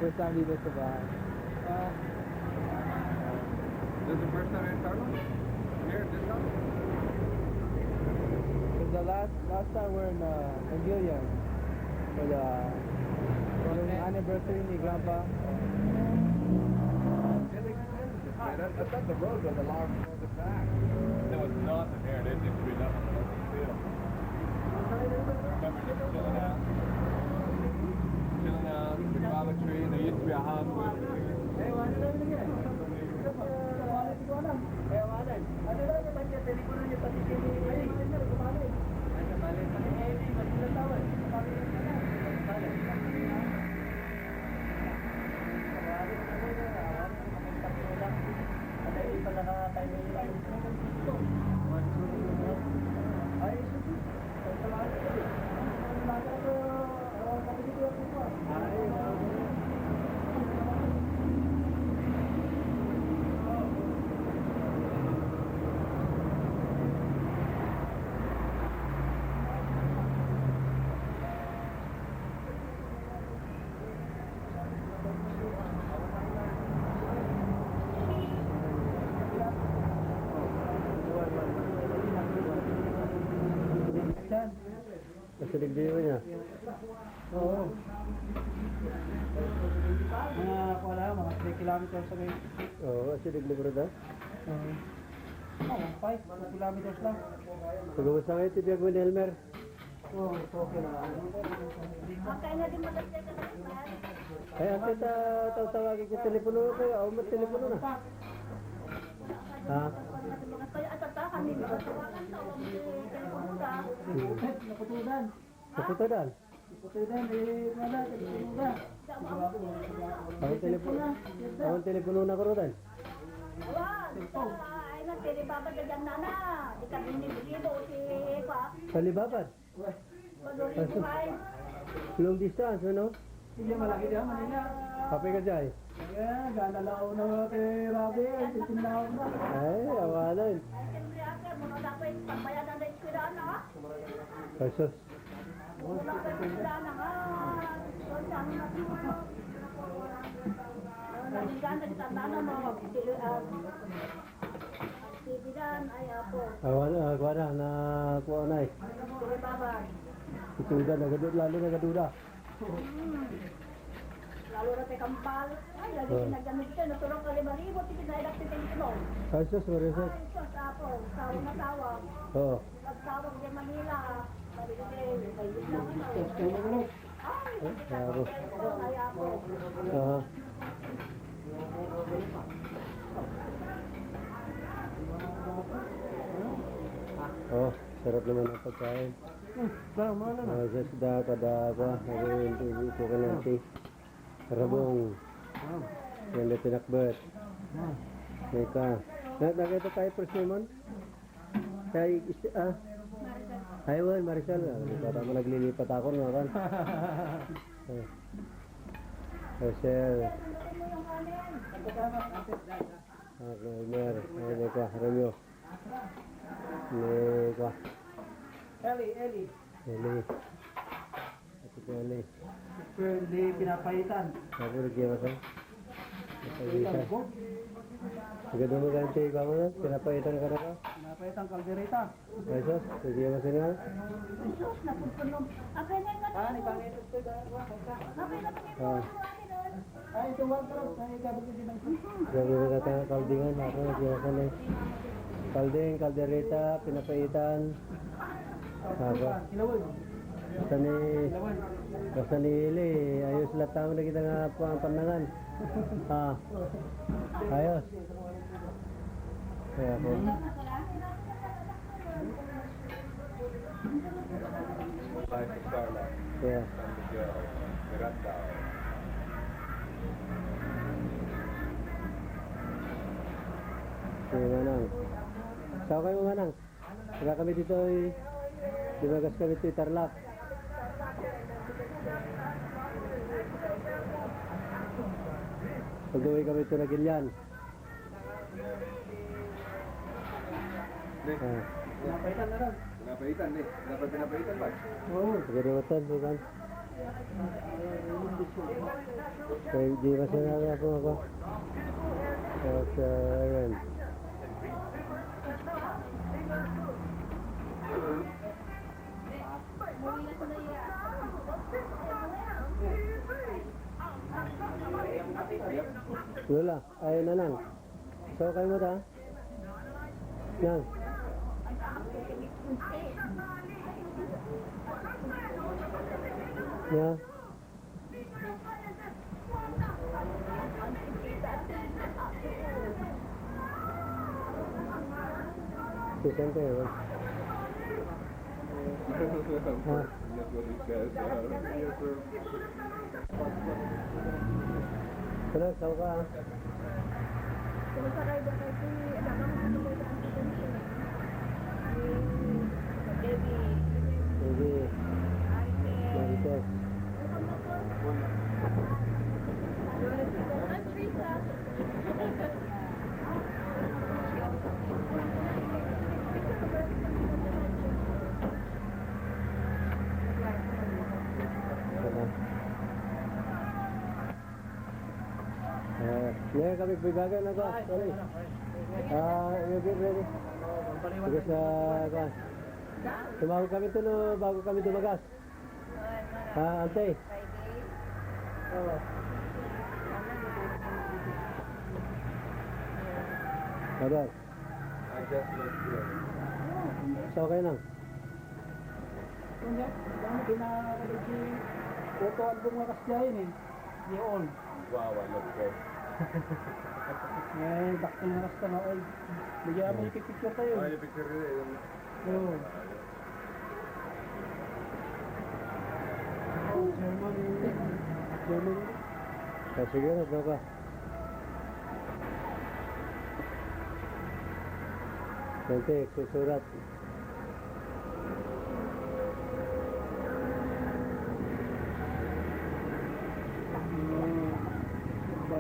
First time dito sa bahay. This is the first time in Carlos? Here, this house? So the last time we're in Gillian for the anniversary ni Grandpa. I thought the road was along the back. No, it's not in here. There used to be nothing in the field. Remember just chilling out? Chilling out, the guava tree, and there used to be a house with Kasi nagdiyo niya. Oo. Mga 3 kilometers away. Oo, kasi naglibro na. Oo. 2 kilometers lang. Pag-uwas na kayo, tibiyag mo ni Elmer. Oo, okay na. Ay, ang kita tawagin ko telepono ko. Ako mo telepono na. Ha? Naputudan. Kaputudan. Naputudan, wala, teleponuda. Ang telepono na ko rin. Salibabad. Long distance, ano? Hindi malaki diyan, Manila. Kape ka dyan. Ayan, ganalaw na kay Rabi, titindaw na. Ay, awalan. Kasos. Awalan, agwa na, nakuha na eh. Ituda, lalo nagaduda. Lalo na tayo kampal. Ay, lagi sinagamit siya. Naturong ka 5,000. Tipinaidak si Tengkino. Kasos, marisos. Ay, sos, apo. Tawag na tawag. Oo. Nagtawag din Manila. Sabi ko din, may lang Ano? Ay, Claro. ay, apo. Aha. Oh, sarap naman ang pagkain. Tama na. Sa isda, kada ako, ito ka natin. Rabong. Yan na tinakbat. May ka. Nakita tayo first naman? Tayo, Aywan, Marisol. Bata mo naglilipat ako naman. Rosel. Elmer. May ka, Romeo. May ka. Eli. Eli. Ito ko Eli. Hindi pinapaitan. Ako nagyawa sa. Napaitan. Maganda mo ganti ka mo na? Pinapaitan ka na ka? Pinapaitan kaldereta. Ay sos, nagyawa sa nga? Sos, napunpunom. Apay na yung Ah, ni pangitot ko ka. Apay na yung Ay, ito wag ka. Ay, gabi ko din ang Grabe na natin ang kaldingan. Ako nagyawa sa na. Kalding, kaldereta, pinapaitan. Ako. Ilawan. Basta ni Ili, ayos lahat tao na kita nga po ang pandangan. Ha, ayos. Kaya po. Life of Starlight. Kaya, San Miguel. Miranda. kaya manang. Saan kayo manang? Saka kami dito ay, dibagas kami dito Tarlac. Pag-uwi kami ito na Gilyan. Pinapaitan na lang. Pinapaitan eh. Dapat pinapaitan ba? Oo. Pagkariwatan, bukan. Di ba sinabi po ako? At, ayan. Lola, ayun na lang. So, kayo mo ta? Yan. Yeah. Sisan kayo. Ha? That's what he says. Yes, sir. Pero, saw ka. Sumasakay ba kayo si Adamang Sumasakay sa Anticondition? Debbie. Hindi. Arike. Marites. I'm Teresa. Ano? Yeah, kami bigagan na ka. Sorry. You get ready. Sige sa kan. Tumawag kami tulo bago kami dumagas. Ante. Oo. Ada. I just looked good. So okay lang. Kung yan, dami kinakalit si Otto album nga kasyahin eh. Yun. Wow, I look good. Eh, dakto nga kasta na oil. Bigyan mo yung picture tayo. Oh, yung picture rin. Oo. German. Sige na, ka. Nanti, susurat.